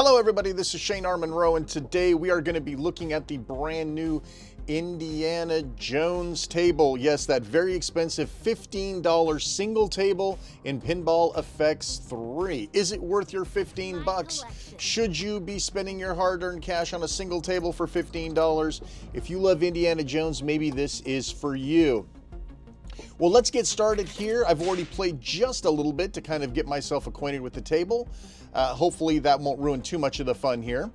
Hello everybody, this is Shane R. Monroe, and today we are going to be looking at the brand new Indiana Jones table. Yes, that very expensive $15 single table in Pinball FX3. Is it worth your 15 bucks? Should you be spending your hard-earned cash on a single table for $15? If you love Indiana Jones, maybe this is for you. Well, let's get started here. I've already played just a little bit to kind of get myself acquainted with the table. Hopefully that won't ruin too much of the fun here.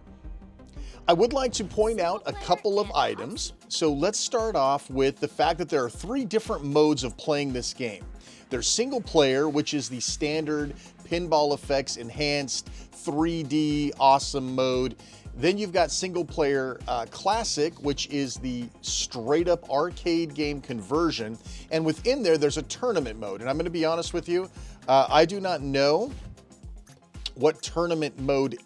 I would like to point out a couple of items. So let's start off with the fact that there are three different modes of playing this game. There's single player, which is the standard Pinball FX enhanced 3D awesome mode. Then you've got single player classic, which is the straight up arcade game conversion. And within there, there's a tournament mode. And I'm going to be honest with you, I do not know what tournament mode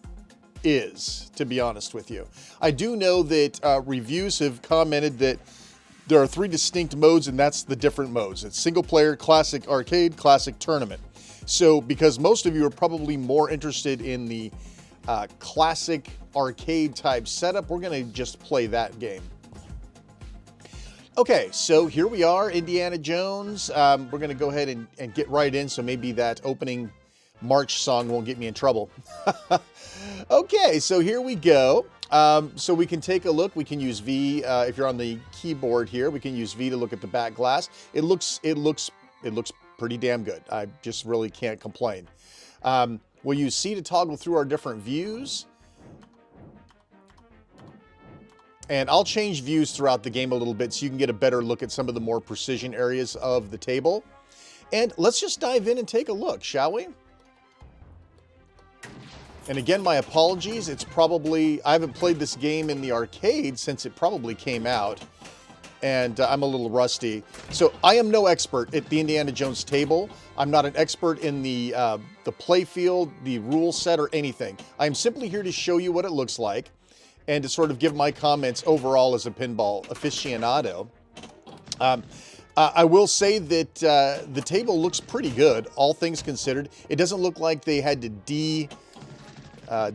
is, to be honest with you. I do know that reviews have commented that there are three distinct modes, and that's the different modes. It's single player, classic arcade, classic tournament. So because most of you are probably more interested in the classic arcade type setup, we're going to just play that game. Okay, so here we are, Indiana Jones. We're going to go ahead and get right in, so maybe that opening March song won't get me in trouble. Okay, so here we go. So we can take a look. We can use V if you're on the keyboard here. We can use V to look at the back glass. It looks pretty damn good. I just really can't complain. We'll use C to toggle through our different views. And I'll change views throughout the game a little bit so you can get a better look at some of the more precision areas of the table. And let's just dive in and take a look, shall we? And again, my apologies. It's probably, I haven't played this game in the arcade since it probably came out. And I'm a little rusty. So I am no expert at the Indiana Jones table. I'm not an expert in the play field, the rule set, or anything. I'm simply here to show you what it looks like and to sort of give my comments overall as a pinball aficionado. I will say that the table looks pretty good, all things considered. It doesn't look like they had to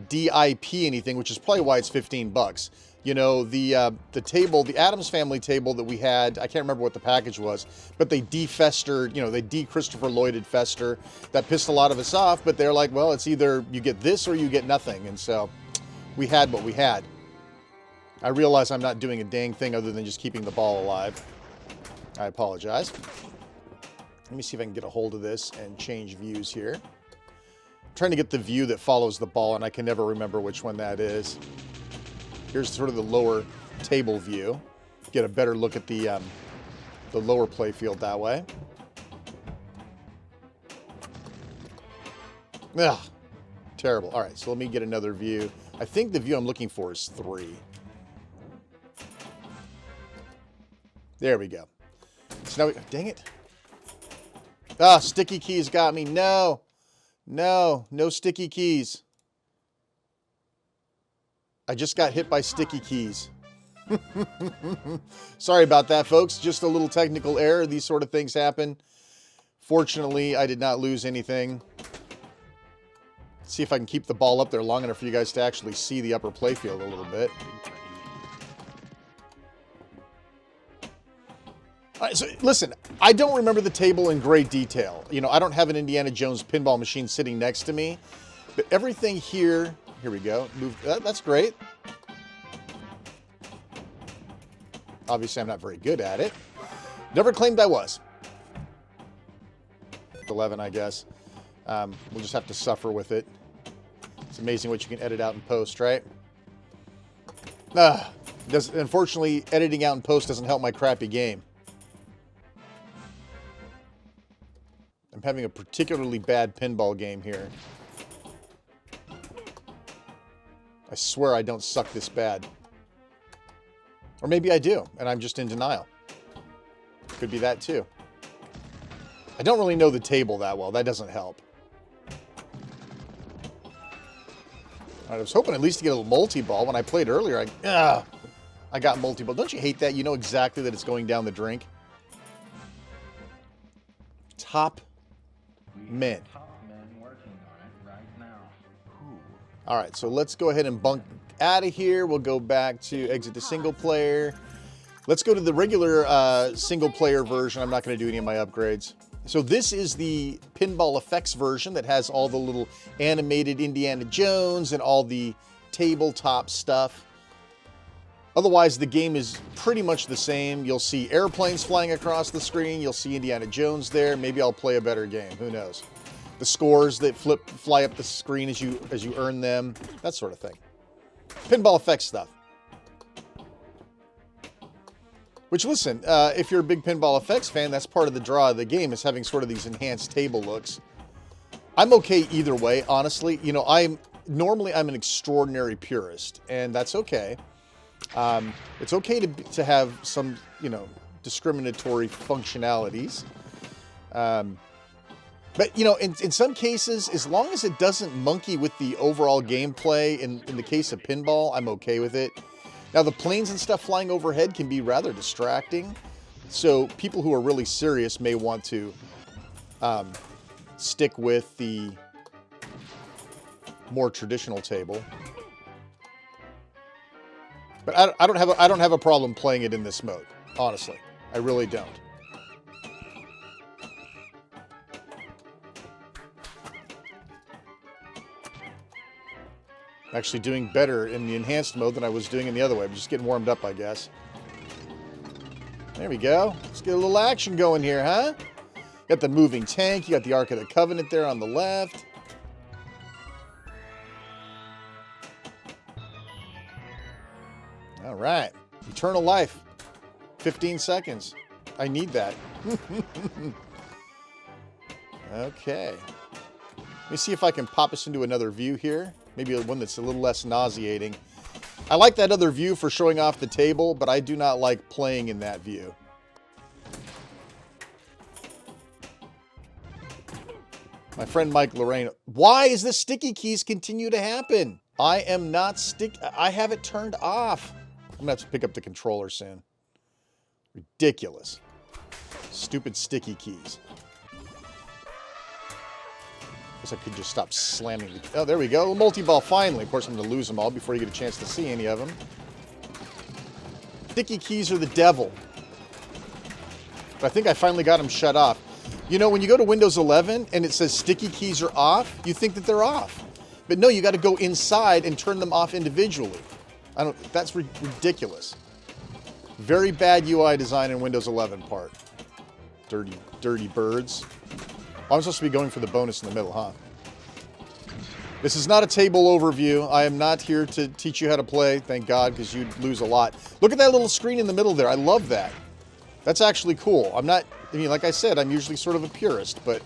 DIP anything, which is probably why it's 15 bucks. You know, the table, the Addams Family table that we had, I can't remember what the package was, but they de-festered, you know, they de-Christopher Lloyded fester. That pissed a lot of us off, but they're like, well, it's either you get this or you get nothing. And so we had what we had. I realize I'm not doing a dang thing other than just keeping the ball alive. I apologize. Let me see if I can get a hold of this and change views here. I'm trying to get the view that follows the ball, and I can never remember which one that is. Here's sort of the lower table view. Get a better look at the lower play field that way. Ugh, terrible. All right, so let me get another view. I think the view I'm looking for is 3. There we go. So now, dang it. Ah, sticky keys got me. No, no sticky keys. I just got hit by sticky keys. Sorry about that, folks. Just a little technical error. These sort of things happen. Fortunately, I did not lose anything. Let's see if I can keep the ball up there long enough for you guys to actually see the upper playfield a little bit. All right, so listen, I don't remember the table in great detail. You know, I don't have an Indiana Jones pinball machine sitting next to me, but everything here, here we go. That's great. Obviously, I'm not very good at it. Never claimed I was. 11, I guess. We'll just have to suffer with it. It's amazing what you can edit out in post, right? Unfortunately, editing out in post doesn't help my crappy game. I'm having a particularly bad pinball game here. I swear I don't suck this bad. Or maybe I do, and I'm just in denial. Could be that too. I don't really know the table that well. That doesn't help. All right, I was hoping at least to get a little multi-ball. When I played earlier, I got multi-ball. Don't you hate that? You know exactly that it's going down the drink. Top men. Top men working on it right now. All right, so let's go ahead and bunk out of here. We'll go back to exit to single player. Let's go to the regular single player version. I'm not going to do any of my upgrades. So this is the Pinball FX version that has all the little animated Indiana Jones and all the tabletop stuff. Otherwise, the game is pretty much the same. You'll see airplanes flying across the screen. You'll see Indiana Jones there. Maybe I'll play a better game. Who knows? The scores that fly up the screen as you earn them. That sort of thing. Pinball FX stuff. Which, listen, if you're a big Pinball FX fan, that's part of the draw of the game, is having sort of these enhanced table looks. I'm okay either way, honestly. You know, normally I'm an extraordinary purist, and that's okay. It's okay to have some, you know, discriminatory functionalities. But, you know, in some cases, as long as it doesn't monkey with the overall gameplay, in the case of pinball, I'm okay with it. Now, the planes and stuff flying overhead can be rather distracting. So people who are really serious may want to stick with the more traditional table. But I don't have a problem playing it in this mode, honestly. I really don't. I'm actually doing better in the enhanced mode than I was doing in the other way. I'm just getting warmed up, I guess. There we go. Let's get a little action going here, huh? You got the moving tank. You got the Ark of the Covenant there on the left. All right. Eternal life. 15 seconds. I need that. Okay. Let me see if I can pop us into another view here. Maybe one that's a little less nauseating. I like that other view for showing off the table, but I do not like playing in that view. My friend Mike Lorraine. Why is this sticky keys continue to happen? I am not I have it turned off. I'm gonna have to pick up the controller soon. Ridiculous. Stupid sticky keys. Guess I could just stop slamming. Oh, there we go. Multi-ball finally. Of course, I'm going to lose them all before you get a chance to see any of them. Sticky keys are the devil. But I think I finally got them shut off. You know, when you go to Windows 11 and it says sticky keys are off, you think that they're off. But no, you got to go inside and turn them off individually. That's ridiculous. Very bad UI design in Windows 11 part. Dirty birds. I'm supposed to be going for the bonus in the middle, huh? This is not a table overview. I am not here to teach you how to play, thank God, because you'd lose a lot. Look at that little screen in the middle there. I love that. That's actually cool. I mean, like I said, I'm usually sort of a purist, but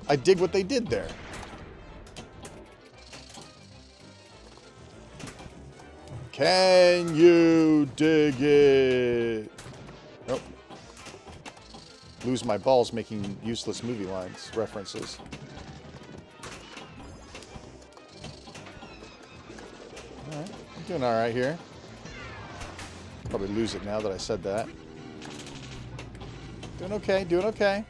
I dig what they did there. Can you dig it? Nope. Lose my balls making useless movie lines references. All right, I'm doing all right here. Probably lose it now that I said that. Doing okay, doing okay.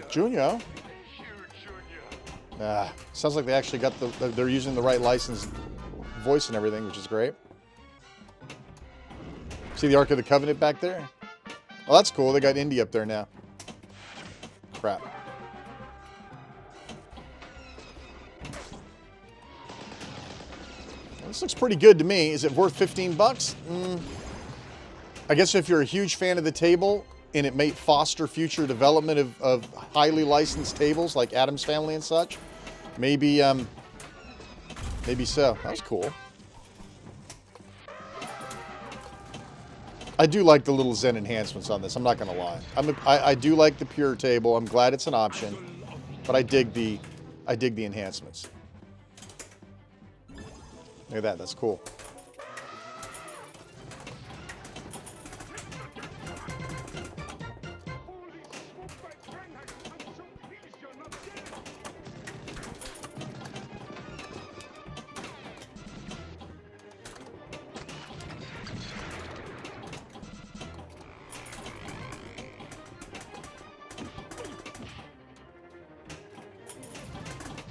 Junior. Sounds like they actually got they're using the right licensed voice and everything, which is great. See the Ark of the Covenant back there? Oh, that's cool. They got Indy up there now. Crap. Well, this looks pretty good to me. Is it worth 15 bucks? I guess if you're a huge fan of the table and it may foster future development of highly licensed tables like Addams Family and such, maybe so. That was cool. I do like the little Zen enhancements on this. I'm not going to lie. I do like the pure table. I'm glad it's an option, but I dig the enhancements. Look at that. That's cool.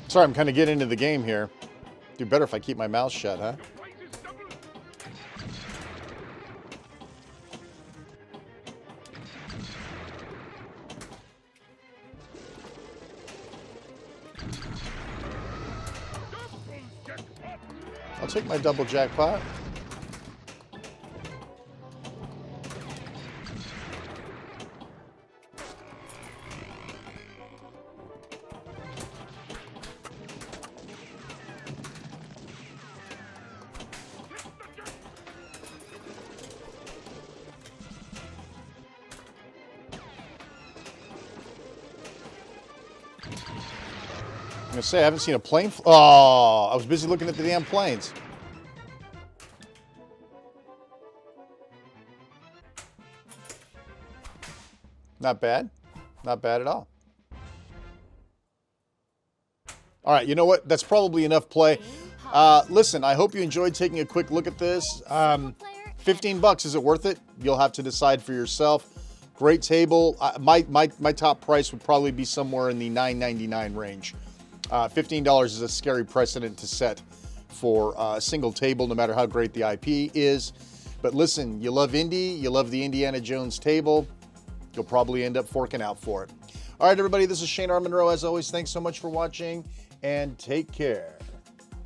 Sorry, I'm kind of getting into the game here. Do better if I keep my mouth shut, huh? I'll take my double jackpot. I'm gonna say I haven't seen a plane. Oh, I was busy looking at the damn planes. Not bad. Not bad at all. All right, you know what? That's probably enough play. Listen, I hope you enjoyed taking a quick look at this. 15 bucks, is it worth it? You'll have to decide for yourself. Great table. My top price would probably be somewhere in the $9.99 range. $15 is a scary precedent to set for a single table, no matter how great the IP is. But listen, you love Indy, you love the Indiana Jones table, you'll probably end up forking out for it. All right, everybody, this is Shane R. Monroe. As always, thanks so much for watching, and take care.